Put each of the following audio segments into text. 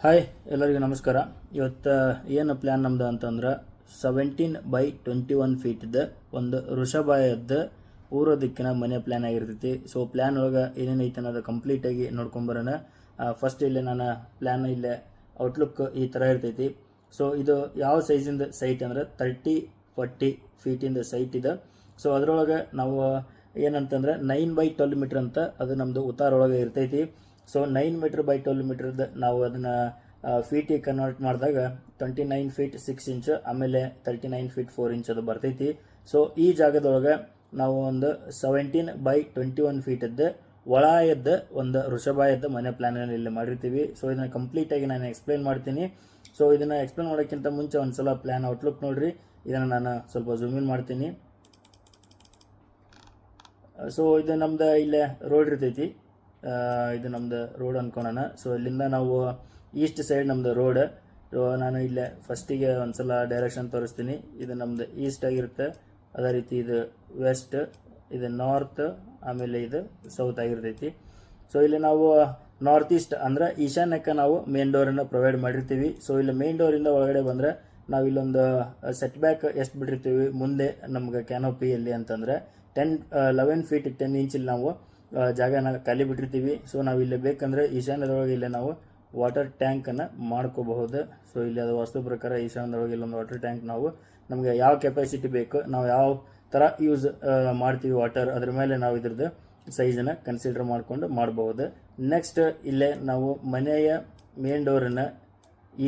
Hi ಎಲ್ಲರಿಗೂ ನಮಸ್ಕಾರ. ಇವತ್ತು ಏನು ಪ್ಲ್ಯಾನ್ ನಮ್ದು ಅಂತಂದ್ರೆ 17 by 21 ಫೀಟ್ದು ಒಂದು ವೃಷಭಾಯದ್ದು ಪೂರ್ವ ದಿಕ್ಕಿನ ಮನೆ ಪ್ಲ್ಯಾನ್ ಆಗಿರ್ತೈತಿ. ಸೊ ಪ್ಲ್ಯಾನ್ ಒಳಗೆ ಏನೇನೈತೆ ಅನ್ನೋದು ಕಂಪ್ಲೀಟಾಗಿ ನೋಡ್ಕೊಂಬರೋಣ. ಫಸ್ಟ್ ಇಲ್ಲಿ ನಾನು ಪ್ಲ್ಯಾನ್ ಇಲ್ಲೇ ಔಟ್ಲುಕ್ ಈ ಥರ ಇರ್ತೈತಿ. ಸೊ ಇದು ಯಾವ ಸೈಜಿಂದ ಸೈಟ್ ಅಂದ್ರೆ 30-40 ಫೀಟಿಂದ ಸೈಟ್ ಇದೆ. ಸೊ ಅದರೊಳಗೆ ನಾವು ಏನಂತಂದ್ರೆ 9 by 12 ಮೀಟರ್ ಅಂತ ಅದು ನಮ್ಮದು ಉತ್ತಾರೊಳಗೆ ಇರ್ತೈತಿ. ಸೊ 9 ಮೀಟರ್ ಬೈ 12 ಮೀಟರ್ದು ನಾವು ಅದನ್ನು ಫೀಟಿಗೆ ಕನ್ವರ್ಟ್ ಮಾಡಿದಾಗ 29 ಫೀಟ್ 6 ಇಂಚ್ ಆಮೇಲೆ 39 ಫೀಟ್ 4 ಇಂಚ್ ಅದು ಬರ್ತೈತಿ. ಸೊ ಈ ಜಾಗದೊಳಗೆ ನಾವು ಒಂದು 17 by 21 ಫೀಟದ್ದು ಒಳಾಯದ್ದು ಒಂದು ವೃಷಭಾಯದ್ದು ಮನೆ ಪ್ಲ್ಯಾನಲ್ಲಿ ಇಲ್ಲಿ ಮಾಡಿರ್ತೀವಿ. ಸೊ ಇದನ್ನು ಕಂಪ್ಲೀಟಾಗಿ ನಾನು ಎಕ್ಸ್ಪ್ಲೈನ್ ಮಾಡ್ತೀನಿ. ಸೊ ಇದನ್ನು ಎಕ್ಸ್ಪ್ಲೈನ್ ಮಾಡೋಕ್ಕಿಂತ ಮುಂಚೆ ಒಂದು ಸಲ ಪ್ಲ್ಯಾನ್ ಔಟ್ಲುಕ್ ನೋಡ್ರಿ. ಇದನ್ನು ನಾನು ಸ್ವಲ್ಪ ಝೂಮ್ ಇನ್ ಮಾಡ್ತೀನಿ. ಸೊ ಇದು ನಮ್ದು ಇಲ್ಲೇ ರೋಡ್ ಇರ್ತೈತಿ. ಇದು ನಮ್ದು ರೋಡ್ ಅನ್ಕೊಳೋಣ. ಸೊ ಇಲ್ಲಿಂದ ನಾವು ಈಸ್ಟ್ ಸೈಡ್ ನಮ್ದು ರೋಡ್. ನಾನು ಇಲ್ಲೇ ಫಸ್ಟಿಗೆ ಒಂದ್ಸಲ ಡೈರೆಕ್ಷನ್ ತೋರಿಸ್ತೀನಿ. ಇದು ನಮ್ದು ಈಸ್ಟ್ ಆಗಿರುತ್ತೆ, ಅದೇ ರೀತಿ ಇದು ವೆಸ್ಟ್, ಇದು ನಾರ್ತ್, ಆಮೇಲೆ ಇದು ಸೌತ್ ಆಗಿರ್ತೈತಿ. ಸೊ ಇಲ್ಲಿ ನಾವು ನಾರ್ತ್ ಈಸ್ಟ್ ಅಂದ್ರೆ ಈಶಾನ್ಯಕ್ಕೆ ನಾವು ಮೇನ್ ಡೋರನ್ನು ಪ್ರೊವೈಡ್ ಮಾಡಿರ್ತೀವಿ. ಸೊ ಇಲ್ಲಿ ಮೇನ್ ಡೋರಿಂದ ಒಳಗಡೆ ಬಂದರೆ ನಾವು ಇಲ್ಲೊಂದು ಸೆಟ್ ಬ್ಯಾಕ್ ಎಷ್ಟು ಬಿಟ್ಟಿರ್ತೀವಿ ಮುಂದೆ ನಮ್ಗೆ ಕ್ಯಾನೋಪಿಯಲ್ಲಿ ಅಂತಂದರೆ 11 ಫೀಟ್ 10 ಇಂಚಲ್ಲಿ ನಾವು ಜಾಗನ ಖಾಲಿ ಬಿಟ್ಟಿರ್ತೀವಿ. ಸೊ ನಾವು ಇಲ್ಲಿ ಬೇಕಂದ್ರೆ ಈಶಾನ್ಯದೊಳಗೆ ಇಲ್ಲೇ ನಾವು ವಾಟರ್ ಟ್ಯಾಂಕನ್ನು ಮಾಡ್ಕೋಬಹುದು. ಸೊ ಇಲ್ಲಿ ಅದು ವಾಸ್ತು ಪ್ರಕಾರ ಈಶಾನ್ಯದೊಳಗೆ ಇಲ್ಲೊಂದು ವಾಟರ್ ಟ್ಯಾಂಕ್ ನಾವು ನಮಗೆ ಯಾವ ಕೆಪಾಸಿಟಿ ಬೇಕು, ನಾವು ಯಾವ ಥರ ಯೂಸ್ ಮಾಡ್ತೀವಿ ವಾಟರ್, ಅದ್ರ ಮೇಲೆ ನಾವು ಇದ್ರದ್ದು ಸೈಜನ್ನು ಕನ್ಸಿಡರ್ ಮಾಡಿಕೊಂಡು ಮಾಡಬಹುದು. ನೆಕ್ಸ್ಟ್ ಇಲ್ಲೇ ನಾವು ಮನೆಯ ಮೇನ್ ಡೋರನ್ನು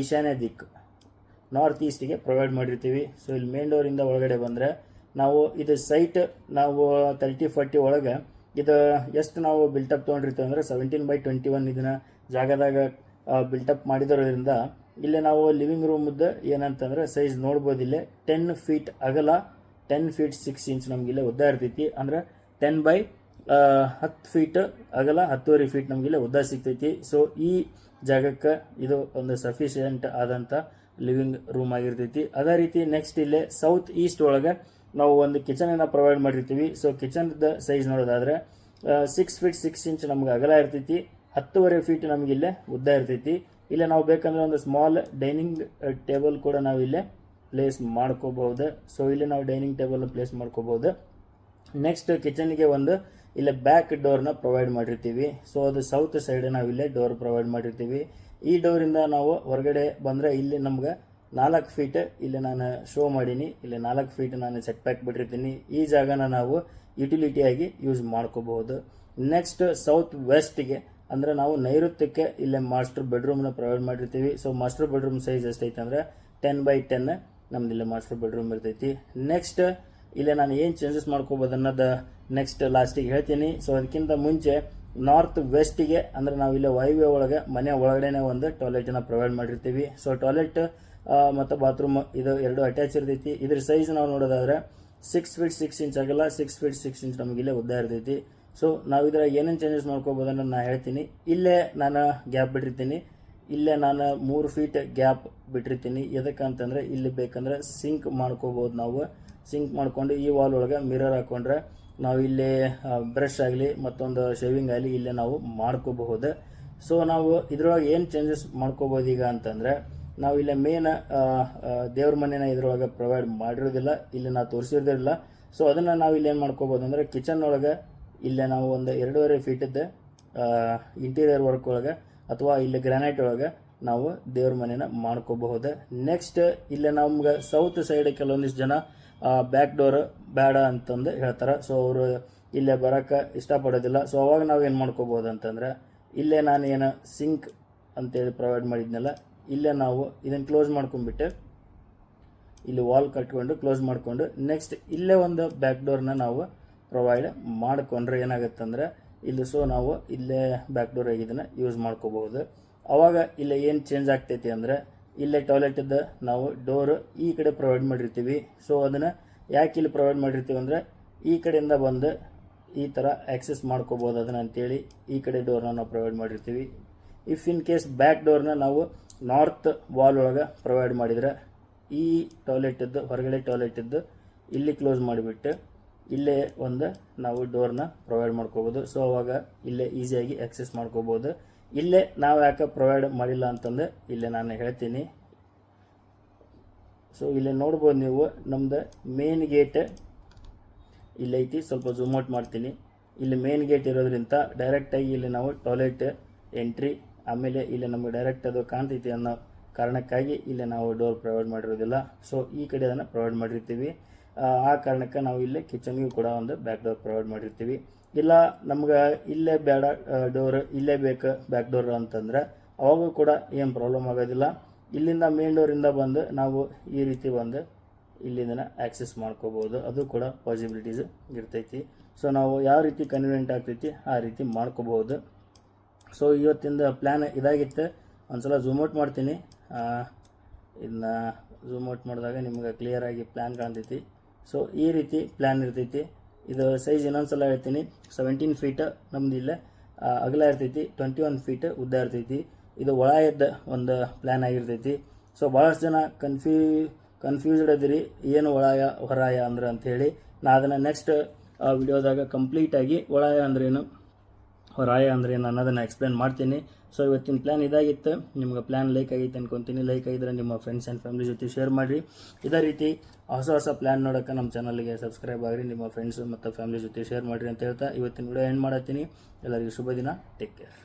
ಈಶಾನ್ಯ ದಿಕ್ಕು ನಾರ್ತ್ ಈಸ್ಟಿಗೆ ಪ್ರೊವೈಡ್ ಮಾಡಿರ್ತೀವಿ. ಸೊ ಇಲ್ಲಿ ಮೇನ್ ಡೋರಿಂದ ಒಳಗಡೆ ಬಂದರೆ ನಾವು ಇದು ಸೈಟ್ ನಾವು 30-40 ಒಳಗೆ ಇದು ಎಷ್ಟು ನಾವು ಬಿಲ್ಟಪ್ ತೊಗೊಂಡಿರ್ತೀವಿ ಅಂದರೆ 17 by 21 ಇದನ್ನ ಜಾಗದಾಗ ಬಿಲ್ಟಪ್ ಮಾಡಿದರೋದ್ರಿಂದ ಇಲ್ಲಿ ನಾವು ಲಿವಿಂಗ್ ರೂಮ್ದು ಏನಂತಂದ್ರೆ ಸೈಜ್ ನೋಡ್ಬೋದು. ಇಲ್ಲೇ 10 ಫೀಟ್ ಅಗಲ 10 ಫೀಟ್ 6 ಇಂಚ್ ನಮಗಿಲ್ಲೇ ಉದ್ದ ಇರ್ತೈತಿ. ಅಂದ್ರೆ 10 by 10 ಫೀಟ್ ಅಗಲ 10.5 ಫೀಟ್ ನಮಗಿಲ್ಲೇ ಉದ್ದ ಸಿಗ್ತೈತಿ. ಸೊ ಈ ಜಾಗಕ್ಕೆ ಇದು ಒಂದು ಸಫಿಷಿಯೆಂಟ್ ಆದಂಥ ಲಿವಿಂಗ್ ರೂಮ್ ಆಗಿರ್ತೈತಿ. ಅದೇ ರೀತಿ ನೆಕ್ಸ್ಟ್ ಇಲ್ಲೇ ಸೌತ್ ಈಸ್ಟ್ ಒಳಗೆ ನಾವು ಒಂದು ಕಿಚನನ್ನು ಪ್ರೊವೈಡ್ ಮಾಡಿರ್ತೀವಿ. ಸೊ ಕಿಚನ್ದ ಸೈಜ್ ನೋಡೋದಾದ್ರೆ 6 ಫೀಟ್ 6 ಇಂಚ್ ನಮ್ಗೆ ಅಗಲ ಇರ್ತೈತಿ, 10.5 ಫೀಟ್ ನಮಗಿಲ್ಲೇ ಉದ್ದ ಇರ್ತೈತಿ. ಇಲ್ಲೇ ನಾವು ಬೇಕಂದ್ರೆ ಒಂದು ಸ್ಮಾಲ್ ಡೈನಿಂಗ್ ಟೇಬಲ್ ಕೂಡ ನಾವು ಇಲ್ಲೇ ಪ್ಲೇಸ್ ಮಾಡ್ಕೋಬಹುದು. ಸೊ ಇಲ್ಲಿ ನಾವು ಡೈನಿಂಗ್ ಟೇಬಲ್ ಪ್ಲೇಸ್ ಮಾಡ್ಕೋಬಹುದು. ನೆಕ್ಸ್ಟ್ ಕಿಚನ್ಗೆ ಒಂದು ಇಲ್ಲೇ ಬ್ಯಾಕ್ ಡೋರ್ನ ಪ್ರೊವೈಡ್ ಮಾಡಿರ್ತೀವಿ. ಸೊ ಅದು ಸೌತ್ ಸೈಡ್ ನಾವು ಇಲ್ಲೇ ಡೋರ್ ಪ್ರೊವೈಡ್ ಮಾಡಿರ್ತೀವಿ. ಈ ಡೋರಿಂದ ನಾವು ಹೊರಗಡೆ ಬಂದರೆ ಇಲ್ಲಿ ನಮ್ಗೆ 4 ಫೀಟ್ ಇಲ್ಲಿ ನಾನು ಶೋ ಮಾಡೀನಿ. ಇಲ್ಲಿ 4 ಫೀಟ್ ನಾನು ಸೆಟ್ ಬ್ಯಾಕ್ ಬಿಟ್ಟಿರ್ತೀನಿ. ಈ ಜಾಗನ ನಾವು ಯುಟಿಲಿಟಿಯಾಗಿ ಯೂಸ್ ಮಾಡ್ಕೋಬಹುದು. ನೆಕ್ಸ್ಟ್ ಸೌತ್ ವೆಸ್ಟ್ಗೆ ಅಂದರೆ ನಾವು ನೈಋತ್ಯಕ್ಕೆ ಇಲ್ಲೇ ಮಾಸ್ಟರ್ ಬೆಡ್ರೂಮ್ನ ಪ್ರೊವೈಡ್ ಮಾಡಿರ್ತೀವಿ. ಸೊ ಮಾಸ್ಟರ್ ಬೆಡ್ರೂಮ್ ಸೈಜ್ ಎಷ್ಟೈತೆ ಅಂದರೆ 10 by 10 ನಮ್ದು ಇಲ್ಲೇ ಮಾಸ್ಟರ್ ಬೆಡ್ರೂಮ್ ಇರ್ತೈತಿ. ನೆಕ್ಸ್ಟ್ ಇಲ್ಲೇ ನಾನು ಏನು ಚೇಂಜಸ್ ಮಾಡ್ಕೋಬೋದು ಅನ್ನೋದು ನೆಕ್ಸ್ಟ್ ಲಾಸ್ಟಿಗೆ ಹೇಳ್ತೀನಿ. ಸೊ ಅದಕ್ಕಿಂತ ಮುಂಚೆ ನಾರ್ತ್ ವೆಸ್ಟಿಗೆ ಅಂದರೆ ನಾವು ಇಲ್ಲೇ ವಾಯುವ್ಯ ಒಳಗೆ ಮನೆ ಒಳಗಡೆನೆ ಒಂದು ಟಾಯ್ಲೆಟನ್ನು ಪ್ರೊವೈಡ್ ಮಾಡಿರ್ತೀವಿ. ಸೊ ಟಾಯ್ಲೆಟ್ ಮತ್ತು ಬಾತ್ರೂಮ್ ಇದು ಎರಡು ಅಟ್ಯಾಚ್ ಇರ್ತೈತಿ. ಇದ್ರ ಸೈಜ್ ನಾವು ನೋಡೋದಾದ್ರೆ 6 ಫೀಟ್ 6 ಇಂಚ್ ಆಗಲ್ಲ, 6 ಫೀಟ್ 6 ಇಂಚ್ ನಮಗಿಲ್ಲೇ ಉದ್ದ ಇರ್ತೈತಿ. ಸೊ ನಾವು ಇದ್ರಾಗ ಏನೇನು ಚೇಂಜಸ್ ಮಾಡ್ಕೋಬೋದು ಅನ್ನೋದು ನಾನು ಹೇಳ್ತೀನಿ. ಇಲ್ಲೇ ನಾನು ಗ್ಯಾಪ್ ಬಿಟ್ಟಿರ್ತೀನಿ. ಇಲ್ಲೇ ನಾನು 3 ಫೀಟ್ ಗ್ಯಾಪ್ ಬಿಟ್ಟಿರ್ತೀನಿ. ಎದಕ್ಕಂತಂದರೆ ಇಲ್ಲಿ ಬೇಕಂದ್ರೆ ಸಿಂಕ್ ಮಾಡ್ಕೋಬೋದು. ನಾವು ಸಿಂಕ್ ಮಾಡ್ಕೊಂಡು ಈ ವಾಲ್ ಒಳಗೆ ಮಿರರ್ ಹಾಕೊಂಡ್ರೆ ನಾವು ಇಲ್ಲಿ ಬ್ರಷ್ ಆಗಲಿ ಮತ್ತೊಂದು ಶೇವಿಂಗ್ ಆಗಲಿ ಇಲ್ಲೇ ನಾವು ಮಾಡ್ಕೋಬಹುದು. ಸೊ ನಾವು ಇದ್ರೊಳಗೆ ಏನು ಚೇಂಜಸ್ ಮಾಡ್ಕೋಬೋದು ಈಗ ಅಂತಂದರೆ ನಾವು ಇಲ್ಲೇ ಮೇನ್ ದೇವ್ರ ಮನೆನ ಇದ್ರೊಳಗೆ ಪ್ರೊವೈಡ್ ಮಾಡಿರೋದಿಲ್ಲ, ಇಲ್ಲಿ ನಾವು ತೋರಿಸಿರೋದಿಲ್ಲ. ಸೊ ಅದನ್ನು ನಾವು ಇಲ್ಲಿ ಏನು ಮಾಡ್ಕೋಬೋದು ಅಂದರೆ ಕಿಚನ್ ಒಳಗೆ ಇಲ್ಲೇ ನಾವು ಒಂದು 2.5 ಫೀಟದ್ದು ಇಂಟೀರಿಯರ್ ವರ್ಕ್ ಒಳಗೆ ಅಥವಾ ಇಲ್ಲಿ ಗ್ರಾನೈಟ್ ಒಳಗೆ ನಾವು ದೇವ್ರ ಮನೆನ ಮಾಡ್ಕೋಬಹುದು. ನೆಕ್ಸ್ಟ್ ಇಲ್ಲೇ ನಮ್ಗೆ ಸೌತ್ ಸೈಡ್ ಕೆಲವೊಂದಿಷ್ಟು ಜನ ಬ್ಯಾಕ್ ಡೋರ್ ಬೇಡ ಅಂತಂದು ಹೇಳ್ತಾರೆ. ಸೊ ಅವರು ಇಲ್ಲೇ ಬರೋಕ್ಕೆ ಇಷ್ಟಪಡೋದಿಲ್ಲ. ಸೊ ಅವಾಗ ನಾವು ಏನು ಮಾಡ್ಕೋಬೋದು ಅಂತಂದರೆ ಇಲ್ಲೇ ನಾನು ಏನು ಸಿಂಕ್ ಅಂತೇಳಿ ಪ್ರೊವೈಡ್ ಮಾಡಿದ್ನಲ್ಲ, ಇಲ್ಲೇ ನಾವು ಇದನ್ನು ಕ್ಲೋಸ್ ಮಾಡ್ಕೊಂಡ್ಬಿಟ್ಟು ಇಲ್ಲಿ ವಾಲ್ ಕಟ್ಕೊಂಡು ಕ್ಲೋಸ್ ಮಾಡಿಕೊಂಡು ನೆಕ್ಸ್ಟ್ ಇಲ್ಲೇ ಒಂದು ಬ್ಯಾಕ್ ಡೋರ್ನ ನಾವು ಪ್ರೊವೈಡ್ ಮಾಡಿಕೊಂಡ್ರೆ ಏನಾಗುತ್ತಂದ್ರೆ ಇಲ್ಲಿ ಸೊ ನಾವು ಇಲ್ಲೇ ಬ್ಯಾಕ್ ಡೋರ್ ಆಗಿ ಇದನ್ನು ಯೂಸ್ ಮಾಡ್ಕೋಬಹುದು. ಅವಾಗ ಇಲ್ಲೇ ಏನು ಚೇಂಜ್ ಆಗ್ತೈತಿ ಅಂದರೆ ಇಲ್ಲೇ ಟಾಯ್ಲೆಟದ್ದು ನಾವು ಡೋರ್ ಈ ಕಡೆ ಪ್ರೊವೈಡ್ ಮಾಡಿರ್ತೀವಿ. ಸೊ ಅದನ್ನು ಯಾಕೆ ಇಲ್ಲಿ ಪ್ರೊವೈಡ್ ಮಾಡಿರ್ತೀವಿ ಅಂದರೆ ಈ ಕಡೆಯಿಂದ ಬಂದು ಈ ಥರ ಆಕ್ಸೆಸ್ ಮಾಡ್ಕೋಬೋದು ಅದನ್ನು ಅಂತೇಳಿ ಈ ಕಡೆ ಡೋರ್ನ ನಾವು ಪ್ರೊವೈಡ್ ಮಾಡಿರ್ತೀವಿ. ಇಫ್ ಇನ್ ಕೇಸ್ ಬ್ಯಾಕ್ ಡೋರ್ನ ನಾವು ನಾರ್ತ್ ವಾಲ್ ಒಳಗೆ ಪ್ರೊವೈಡ್ ಮಾಡಿದರೆ ಈ ಟಾಯ್ಲೆಟದ್ದು ಹೊರಗಡೆ ಟಾಯ್ಲೆಟದ್ದು ಇಲ್ಲಿ ಕ್ಲೋಸ್ ಮಾಡಿಬಿಟ್ಟು ಇಲ್ಲೇ ಒಂದು ನಾವು ಡೋರ್ನ ಪ್ರೊವೈಡ್ ಮಾಡ್ಕೋಬೋದು. ಸೊ ಅವಾಗ ಇಲ್ಲೇ ಈಸಿಯಾಗಿ ಆಕ್ಸೆಸ್ ಮಾಡ್ಕೋಬೋದು. ಇಲ್ಲೇ ನಾವು ಯಾಕೆ ಪ್ರೊವೈಡ್ ಮಾಡಿಲ್ಲ ಅಂತಂದು ಇಲ್ಲೇ ನಾನು ಹೇಳ್ತೀನಿ. ಸೊ ಇಲ್ಲೇ ನೋಡ್ಬೋದು ನೀವು ನಮ್ದು ಮೇನ್ ಗೇಟ್ ಇಲ್ಲೈತಿ. ಸ್ವಲ್ಪ ಝೂಮ್ ಔಟ್ ಮಾಡ್ತೀನಿ. ಇಲ್ಲಿ ಮೇನ್ ಗೇಟ್ ಇರೋದ್ರಿಂದ ಡೈರೆಕ್ಟಾಗಿ ಇಲ್ಲಿ ನಾವು ಟಾಯ್ಲೆಟ್ ಎಂಟ್ರಿ, ಆಮೇಲೆ ಇಲ್ಲಿ ನಮಗೆ ಡೈರೆಕ್ಟ್ ಅದು ಕಾಣ್ತೈತಿ ಅನ್ನೋ ಕಾರಣಕ್ಕಾಗಿ ಇಲ್ಲಿ ನಾವು ಡೋರ್ ಪ್ರೊವೈಡ್ ಮಾಡಿರೋದಿಲ್ಲ. ಸೊ ಈ ಕಡೆ ಅದನ್ನು ಪ್ರೊವೈಡ್ ಮಾಡಿರ್ತೀವಿ. ಆ ಕಾರಣಕ್ಕೆ ನಾವು ಇಲ್ಲಿ ಕಿಚನ್ಗೂ ಕೂಡ ಒಂದು ಬ್ಯಾಕ್ ಡೋರ್ ಪ್ರೊವೈಡ್ ಮಾಡಿರ್ತೀವಿ. ಇಲ್ಲ ನಮ್ಗೆ ಇಲ್ಲೇ ಬೇಡ ಡೋರ್, ಇಲ್ಲೇ ಬೇಕು ಬ್ಯಾಕ್ ಡೋರ್ ಅಂತಂದ್ರೆ ಅವಾಗೂ ಕೂಡ ಏನು ಪ್ರಾಬ್ಲಮ್ ಆಗೋದಿಲ್ಲ. ಇಲ್ಲಿಂದ ಮೇನ್ ಡೋರಿಂದ ಬಂದು ನಾವು ಈ ರೀತಿ ಬಂದು ಇಲ್ಲಿಂದ ಆಕ್ಸೆಸ್ ಮಾಡ್ಕೋಬೋದು. ಅದು ಕೂಡ ಪಾಸಿಬಿಲಿಟೀಸ್ ಇರ್ತೈತಿ. ಸೊ ನಾವು ಯಾವ ರೀತಿ ಕನ್ವೀನಿಯೆಂಟ್ ಆಗ್ತೈತಿ ಆ ರೀತಿ ಮಾಡ್ಕೋಬೋದು. ಸೊ ಇವತ್ತಿಂದ ಪ್ಲ್ಯಾನ್ ಇದಾಗಿತ್ತು. ಒಂದ್ಸಲ ಝೂಮ್ ಔಟ್ ಮಾಡ್ತೀನಿ. ಇದನ್ನ ಝೂಮ್ ಔಟ್ ಮಾಡಿದಾಗ ನಿಮ್ಗೆ ಕ್ಲಿಯರಾಗಿ ಪ್ಲ್ಯಾನ್ ಕಾಣ್ತೈತಿ. ಸೊ ಈ ರೀತಿ ಪ್ಲ್ಯಾನ್ ಇರ್ತೈತಿ. ಇದು ಸೈಜ್ ಇನ್ನೊಂದ್ಸಲ ಹೇಳ್ತೀನಿ. 17 ಫೀಟ್ ನಮ್ದು ಇಲ್ಲೇ ಅಗಲ ಇರ್ತೈತಿ, 21 ಫೀಟ್ ಉದ್ದ ಇರ್ತೈತಿ. ಇದು ಒಳಾಯದ ಒಂದು ಪ್ಲ್ಯಾನ್ ಆಗಿರ್ತೈತಿ. ಸೊ ಭಾಳಷ್ಟು ಜನ ಕನ್ಫ್ಯೂಸ್ಡ್ ಅದಿರಿ ಏನು ಒಳಾಯ ಹೊರಾಯ ಅಂದ್ರೆ ಅಂಥೇಳಿ. ನಾ ಅದನ್ನು ನೆಕ್ಸ್ಟ್ ವಿಡಿಯೋದಾಗ ಕಂಪ್ಲೀಟಾಗಿ ಒಳಾಯ ಅಂದ್ರೇನು ಹೊರಾಯ ಅಂದ್ರೇನು ಅನ್ನೋದನ್ನು ಎಕ್ಸ್ಪ್ಲೇನ್ ಮಾಡ್ತೀನಿ. ಸೊ ಇವತ್ತಿನ ಪ್ಲ್ಯಾನ್ ಇದಾಗಿತ್ತು. ನಿಮ್ಗೆ ಪ್ಲ್ಯಾನ್ ಲೈಕ್ ಆಗೈತೆ ಅನ್ಕೊತೀನಿ. ಲೈಕ್ ಆಗಿದ್ರೆ ನಿಮ್ಮ ಫ್ರೆಂಡ್ಸ್ ಆ್ಯಂಡ್ ಫ್ಯಾಮಿಲಿ ಜೊತೆ ಶೇರ್ ಮಾಡಿರಿ. ಇದೇ ರೀತಿ ಹೊಸ ಪ್ಲ್ಯಾನ್ ನೋಡೋಕ್ಕೆ ನಮ್ಮ ಚಾನಲ್ಗೆ ಸಬ್ಸ್ಕ್ರೈಬ್ ಆಗಿರಿ. ನಿಮ್ಮ ಫ್ರೆಂಡ್ಸು ಮತ್ತು ಫ್ಯಾಮಿಲಿ ಜೊತೆ ಶೇರ್ ಮಾಡಿರಿ ಅಂತ ಹೇಳ್ತಾ ಇವತ್ತಿನ ವಿಡಿಯೋ ಎಂಡ್ ಮಾಡತ್ತೀನಿ. ಎಲ್ಲರಿಗೂ ಶುಭ ದಿನ. Take care.